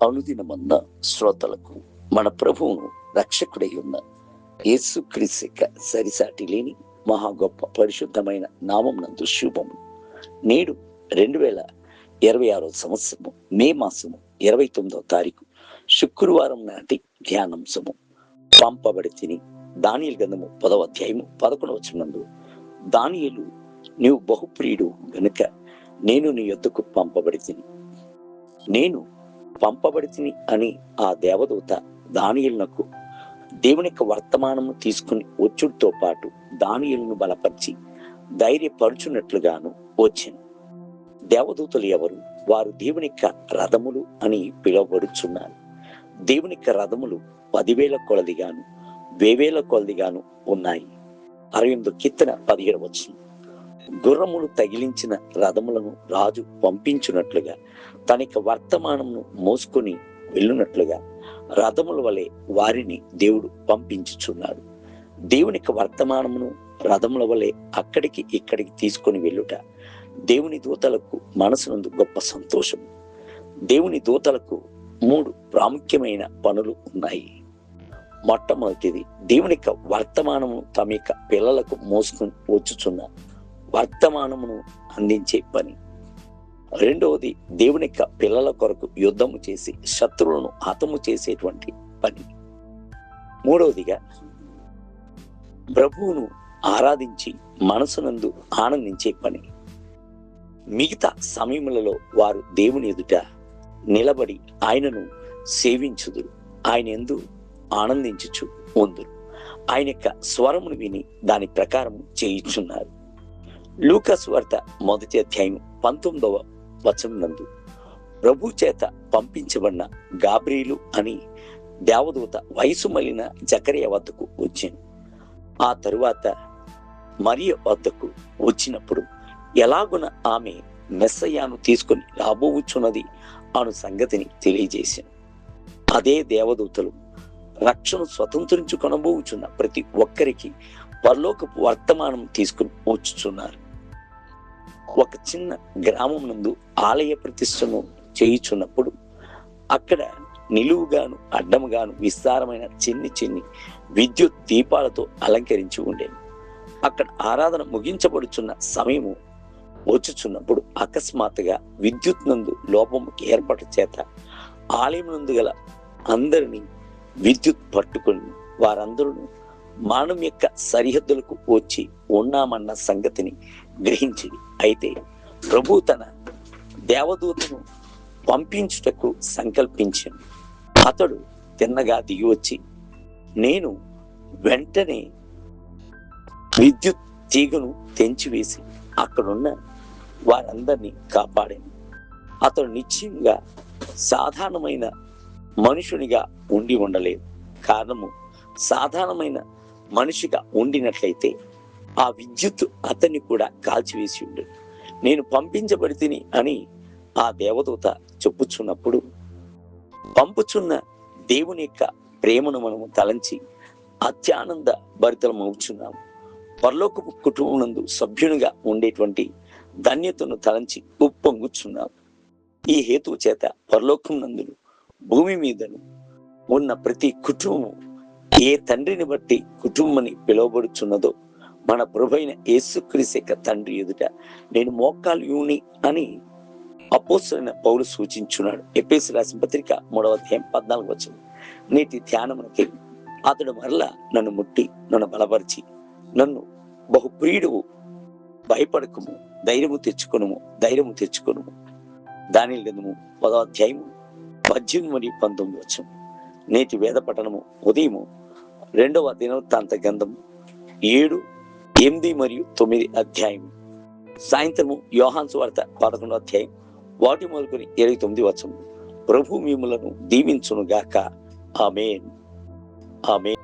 అనుదినమన్న శ్రోతలకు మన ప్రభువును రక్షకుడై ఉన్న యేసుక్రీస్తు యొక్క సరిసాటి లేని మహా గొప్ప పరిశుద్ధమైన నామం నందు శుభము. నేడు 2026 సంవత్సరము మే మాసము 29వ తారీఖు శుక్రవారం నాటి ధ్యానాంశము. పంపబడి తిని దానియేలు గ్రంథము 10వ అధ్యాయము 11వ వచనమందు, దానియేలు నీవు బహుప్రియుడు గనుక నేను నీ యొద్దకు పంపబడి తిని. నేను పంపబడి తిని అని ఆ దేవదూత దానియేలునకు దేవుని యొక్క వర్తమానము తీసుకుని వచ్చుడితో పాటు దానియేలును బలపరిచి ధైర్యపరుచున్నట్లుగాను వచ్చాను. దేవదూతలు ఎవరు? వారు దేవుని యొక్క రథములు అని పిలువబడుచున్నారు. దేవుని యొక్క రథములు 10,000 కొలదిగాను 1,000 కొలదిగాను ఉన్నాయి. 68 కీర్తన 17వ వచనం. గుర్రములు తగిలించిన రథములను రాజు పంపించున్నట్లుగా తన యొక్క వర్తమానమును మోసుకొని వెళ్ళున్నట్లుగా రథముల వలె వారిని దేవుడు పంపించుచున్నాడు. దేవుని యొక్క వర్తమానమును రథముల వలె అక్కడికి ఇక్కడికి తీసుకొని వెళ్ళుట దేవుని దూతలకు మనసునందు గొప్ప సంతోషం. దేవుని దూతలకు 3 ప్రాముఖ్యమైన పనులు ఉన్నాయి. మొట్టమొదటిది, దేవుని యొక్క వర్తమానము తమ యొక్క పిల్లలకు మోసుకొని వచ్చుచున్న వర్తమానమును అందించే పని. రెండవది, దేవుని యొక్క పిల్లల కొరకు యుద్ధము చేసి శత్రువులను హతము చేసేటువంటి పని. మూడవదిగా, ప్రభువును ఆరాధించి మనసునందు ఆనందించే పని. మిగతా సమయములలో వారు దేవుని ఎదుట నిలబడి ఆయనను సేవించుదురు, ఆయన యందు ఆనందించుచు ఉందురు, ఆయన యొక్క స్వరమును విని దాని ప్రకారం చేయుచున్నారు. లూకా సువార్త 1వ అధ్యాయం 19వ వచనం నందు, ప్రభు చేత పంపించబడిన గాబ్రియేలు అని దేవదూత వయసు మళ్ళిన జకరియా వద్దకు వచ్చాను. ఆ తరువాత మరియ వద్దకు వచ్చినప్పుడు ఎలాగున ఆమె మెస్సయ్యాను తీసుకొని రాబోవుచున్నది అను సంగతిని తెలియజేశాను. అదే దేవదూతలు రక్షణ స్వతంత్రించుకొనబోచున్న ప్రతి ఒక్కరికి పరలోకపు వర్తమానం తీసుకుని వచ్చుచున్నారు. ఒక చిన్న గ్రామం నందు ఆలయ ప్రతిష్టను చేయుచున్నప్పుడు అక్కడ నిలువుగాను అడ్డముగాను విస్తారమైన చిన్ని విద్యుత్ దీపాలతో అలంకరించి ఉండేది. అక్కడ ఆరాధన ముగించబడుచున్న సమయము వచ్చుచున్నప్పుడు అకస్మాత్తుగా విద్యుత్ నందు లోపం ఏర్పట చేత ఆలయం నందు గల అందరినీ విద్యుత్ పట్టుకొని వారందరూ మానవ యొక్క సరిహద్దులకు వచ్చి ఉన్నామన్న సంగతిని గ్రహించి, అయితే ప్రభు తన దేవదూతను పంపించుటకు సంకల్పించాను. అతడు తిన్నగా దిగి వచ్చి నేను వెంటనే విద్యుత్ తీగను తెంచివేసి అక్కడున్న వారందరినీ కాపాడాను. అతడు నిశ్చయంగా సాధారణమైన మనుషునిగా ఉండి ఉండలేదు. కారణము, సాధారణమైన మనిషిగా ఉండినట్లయితే ఆ విద్యుత్ అతన్ని కూడా కాల్చివేసి ఉండేది. నేను పంపించబడి తిని అని ఆ దేవదూత చెప్పుచున్నప్పుడు పంపుచున్న దేవుని యొక్క ప్రేమను మనము తలంచి అత్యానంద భరితమవుచున్నాము. పరలోకపు కుటుంబం నందు సభ్యునిగా ఉండేటువంటి ధన్యతను తలంచి ఉప్పొంగుచున్నాము. ఈ హేతువు చేత పరలోకం నందును భూమి మీదను ఉన్న ప్రతి కుటుంబం ఏ తండ్రిని బట్టి కుటుంబమని పిలువబడుచున్నదో మన ప్రభువైన యేసుక్రీస్తు యొక్క తండ్రి ఎదుట నేను మోకాలు యూని అని అపోస్తలుడైన పౌలు సూచించున్నాడు. ఎఫెసీయులకు రాసిన పత్రిక 3వ అధ్యాయం 14వ వచనం. నేటి ధ్యానమునకి అతడు మరలా నన్ను ముట్టి నన్ను బలపరిచి నన్ను బహుప్రియుడు భయపడకము, ధైర్యము తెచ్చుకొనుము. దానియేలు గ్రంథము 10వ అధ్యాయము 18 మరియు 19 వచనం. నేటి వేద పఠనము ఉదయము 2వ దినవృత్తాంత గ్రంథం 7, 8 మరియు 9 అధ్యాయం. సాయంత్రము యోహాను సువార్త 11వ అధ్యాయం 1 మొదలుకొని 29 వచనం. ప్రభు మిమ్ములను దీవించును గాక. ఆమేన్. ఆమేన్.